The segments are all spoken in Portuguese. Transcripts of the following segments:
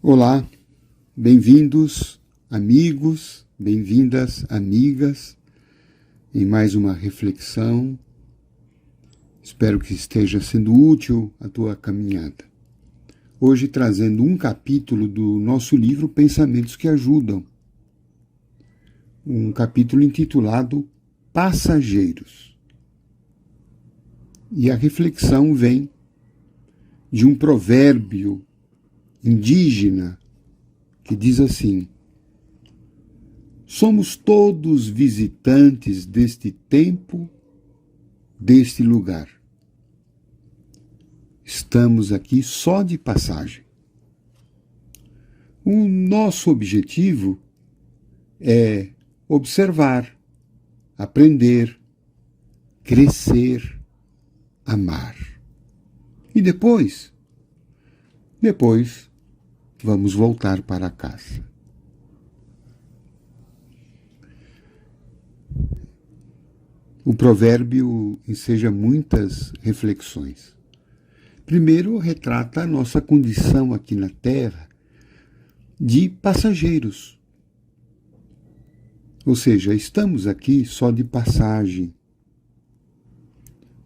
Olá, bem-vindos, amigos, bem-vindas, amigas, em mais uma reflexão. Espero que esteja sendo útil a tua caminhada. Hoje trazendo um capítulo do nosso livro Pensamentos que Ajudam, um capítulo intitulado Passageiros. E a reflexão vem de um provérbio indígena que diz assim: somos todos visitantes deste tempo, deste lugar. Estamos aqui só de passagem. O nosso objetivo é observar, aprender, crescer, amar. E depois vamos voltar para casa. O provérbio enseja muitas reflexões. Primeiro, retrata a nossa condição aqui na Terra de passageiros. Ou seja, estamos aqui só de passagem.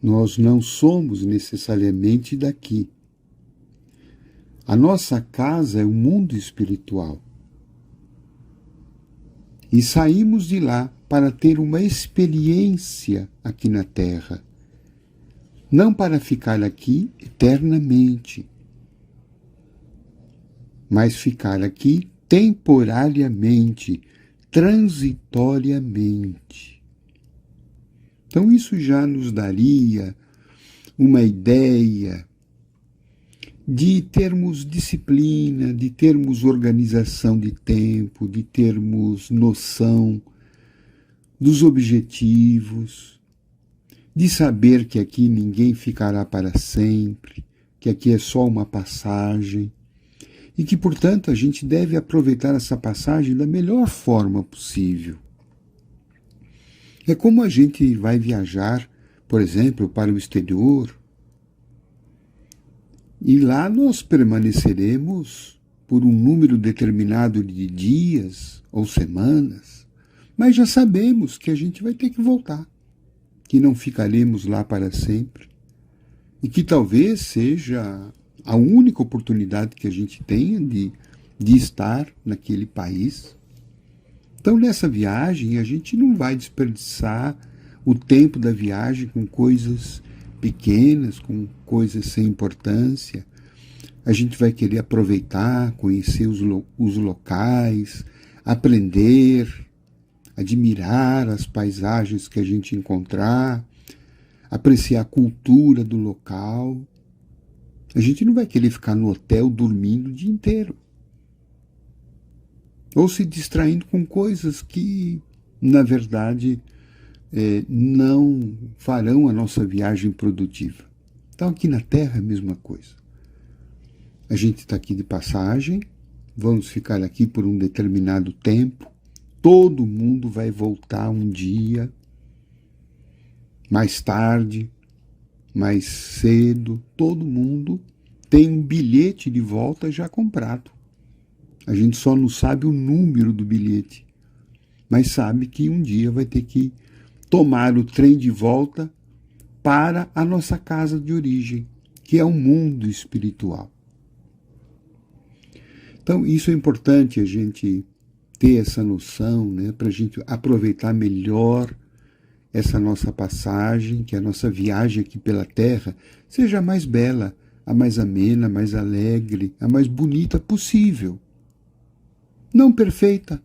Nós não somos necessariamente daqui. A nossa casa é o mundo espiritual. E saímos de lá para ter uma experiência aqui na Terra. Não para ficar aqui eternamente, mas ficar aqui temporariamente, transitoriamente. Então isso já nos daria uma ideia de termos disciplina, de termos organização de tempo, de termos noção dos objetivos, de saber que aqui ninguém ficará para sempre, que aqui é só uma passagem, e que, portanto, a gente deve aproveitar essa passagem da melhor forma possível. É como a gente vai viajar, por exemplo, para o exterior, e lá nós permaneceremos por um número determinado de dias ou semanas, mas já sabemos que a gente vai ter que voltar, que não ficaremos lá para sempre, e que talvez seja a única oportunidade que a gente tenha de estar naquele país. Então, nessa viagem, a gente não vai desperdiçar o tempo da viagem com coisas pequenas, com coisas sem importância. A gente vai querer aproveitar, conhecer os locais, aprender, admirar as paisagens que a gente encontrar, apreciar a cultura do local. A gente não vai querer ficar no hotel dormindo o dia inteiro, ou se distraindo com coisas que, na verdade, não farão a nossa viagem produtiva. Então, aqui na Terra é a mesma coisa. A gente está aqui de passagem, vamos ficar aqui por um determinado tempo, todo mundo vai voltar um dia, mais tarde, mais cedo, todo mundo tem um bilhete de volta já comprado. A gente só não sabe o número do bilhete, mas sabe que um dia vai ter que tomar o trem de volta para a nossa casa de origem, que é o mundo espiritual. Então, isso é importante a gente ter essa noção, né, para a gente aproveitar melhor essa nossa passagem, que a nossa viagem aqui pela Terra seja a mais bela, a mais amena, a mais alegre, a mais bonita possível. Não perfeita,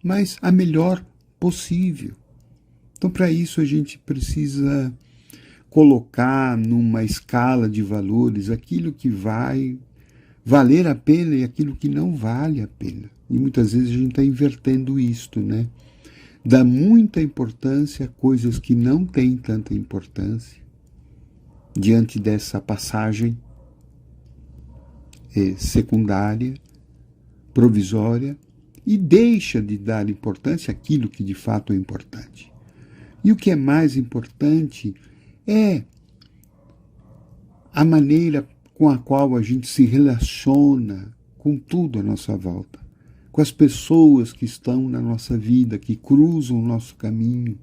mas a melhor possível. Então, para isso, a gente precisa colocar numa escala de valores aquilo que vai valer a pena e aquilo que não vale a pena. E muitas vezes a gente está invertendo isto, né? Dá muita importância a coisas que não têm tanta importância diante dessa passagem secundária, provisória, e deixa de dar importância àquilo que de fato é importante. E o que é mais importante é a maneira com a qual a gente se relaciona com tudo à nossa volta, com as pessoas que estão na nossa vida, que cruzam o nosso caminho.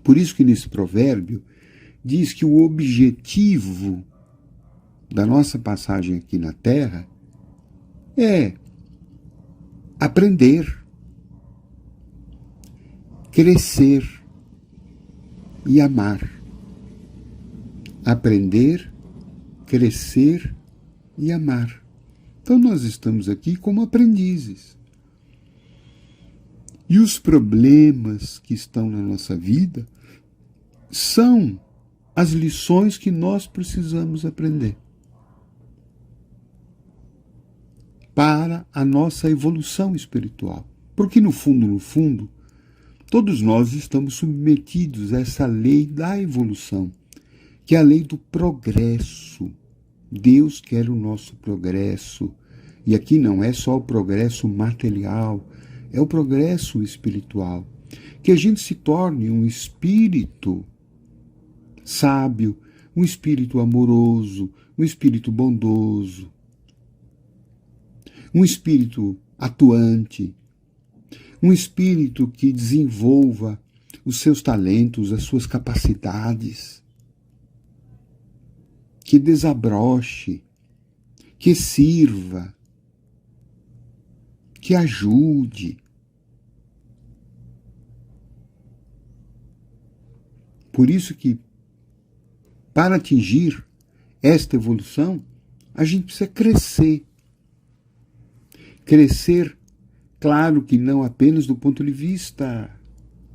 Por isso que nesse provérbio diz que o objetivo da nossa passagem aqui na Terra é aprender, crescer e amar. Aprender, crescer e amar. Então nós estamos aqui como aprendizes. E os problemas que estão na nossa vida são as lições que nós precisamos aprender para a nossa evolução espiritual. Porque no fundo, todos nós estamos submetidos a essa lei da evolução, que é a lei do progresso. Deus quer o nosso progresso. E aqui não é só o progresso material, é o progresso espiritual. Que a gente se torne um espírito sábio, um espírito amoroso, um espírito bondoso, um espírito atuante, um espírito que desenvolva os seus talentos, as suas capacidades, que desabroche, que sirva, que ajude. Por isso que, para atingir esta evolução, a gente precisa crescer. Crescer, claro que não apenas do ponto de vista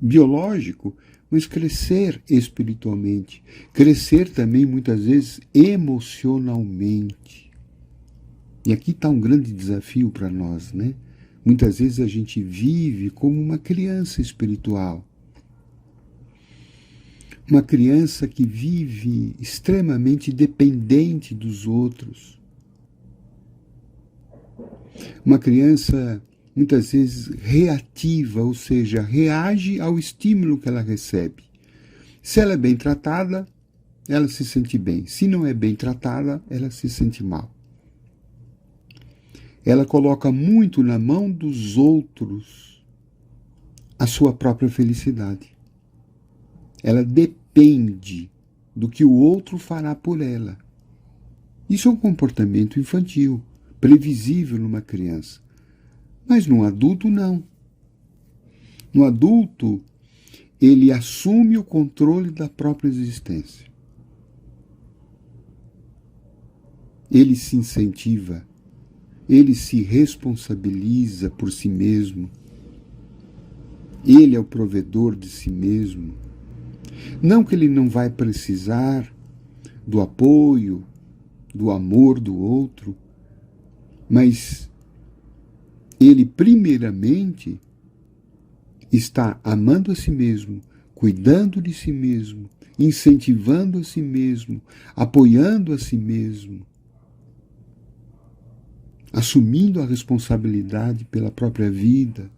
biológico, mas crescer espiritualmente. Crescer também, muitas vezes, emocionalmente. E aqui está um grande desafio para nós, né? Muitas vezes a gente vive como uma criança espiritual. Uma criança que vive extremamente dependente dos outros. Uma criança, muitas vezes, reativa, ou seja, reage ao estímulo que ela recebe. Se ela é bem tratada, ela se sente bem. Se não é bem tratada, ela se sente mal. Ela coloca muito na mão dos outros a sua própria felicidade. Ela depende do que o outro fará por ela. Isso é um comportamento infantil, previsível numa criança. Mas num adulto, não. No adulto, ele assume o controle da própria existência. Ele se incentiva, ele se responsabiliza por si mesmo. Ele é o provedor de si mesmo. Não que ele não vai precisar do apoio, do amor do outro, mas ele primeiramente está amando a si mesmo, cuidando de si mesmo, incentivando a si mesmo, apoiando a si mesmo, assumindo a responsabilidade pela própria vida,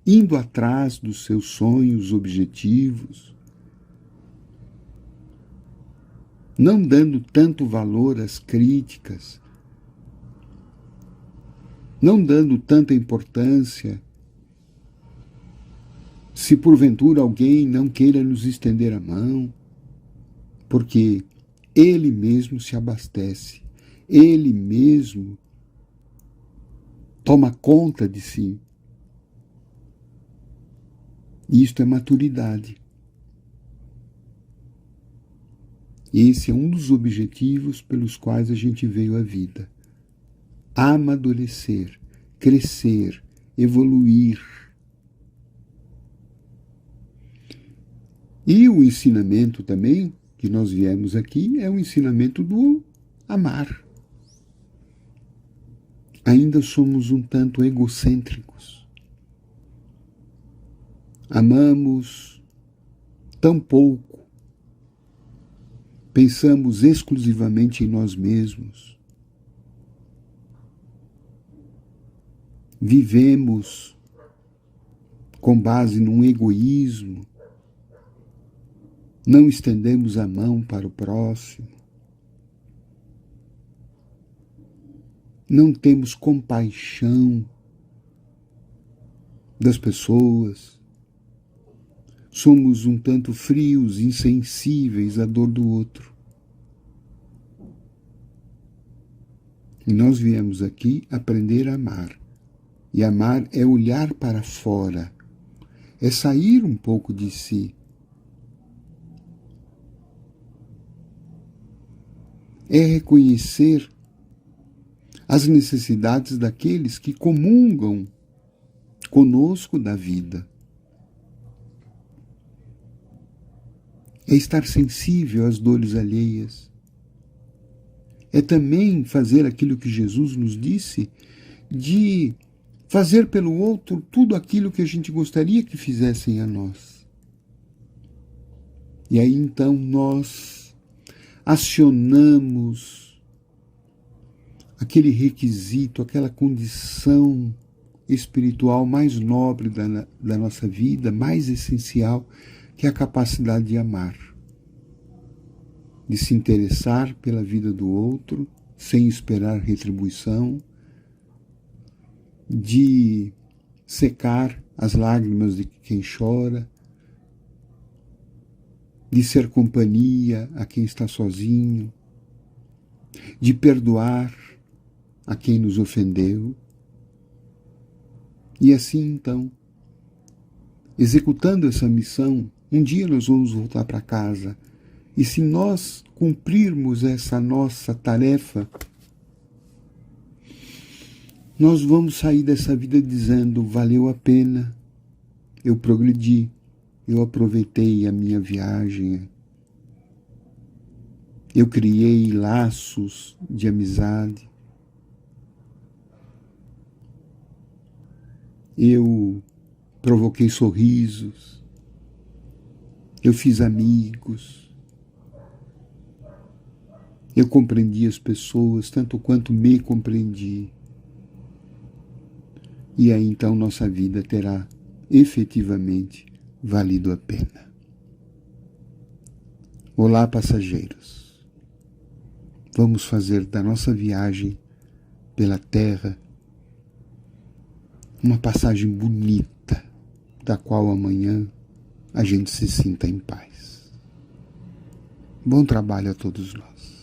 indo atrás dos seus sonhos, objetivos, não dando tanto valor às críticas, não dando tanta importância se porventura alguém não queira nos estender a mão, porque ele mesmo se abastece, ele mesmo toma conta de si. Isto é maturidade. Esse é um dos objetivos pelos quais a gente veio à vida. Amadurecer, crescer, evoluir. E o ensinamento também, que nós viemos aqui, é o ensinamento do amar. Ainda somos um tanto egocêntricos. Amamos tão pouco. Pensamos exclusivamente em nós mesmos. Vivemos com base num egoísmo. Não estendemos a mão para o próximo. não temos compaixão das pessoas, somos um tanto frios, insensíveis à dor do outro. E nós viemos aqui aprender a amar. E amar é olhar para fora, é sair um pouco de si. É reconhecer as necessidades daqueles que comungam conosco da vida. É estar sensível às dores alheias. É também fazer aquilo que Jesus nos disse, de fazer pelo outro tudo aquilo que a gente gostaria que fizessem a nós. E aí então nós acionamos aquele requisito, aquela condição espiritual mais nobre da nossa vida, mais essencial, que é a capacidade de amar, de se interessar pela vida do outro, sem esperar retribuição, de secar as lágrimas de quem chora, de ser companhia a quem está sozinho, de perdoar a quem nos ofendeu. E assim, então, executando essa missão, um dia nós vamos voltar para casa. E se nós cumprirmos essa nossa tarefa, nós vamos sair dessa vida dizendo: valeu a pena, eu progredi, eu aproveitei a minha viagem, eu criei laços de amizade, eu provoquei sorrisos, eu fiz amigos, eu compreendi as pessoas tanto quanto me compreendi. E aí então nossa vida terá efetivamente valido a pena. Olá, passageiros. Vamos fazer da nossa viagem pela Terra uma passagem bonita, da qual amanhã a gente se sinta em paz. Bom trabalho a todos nós.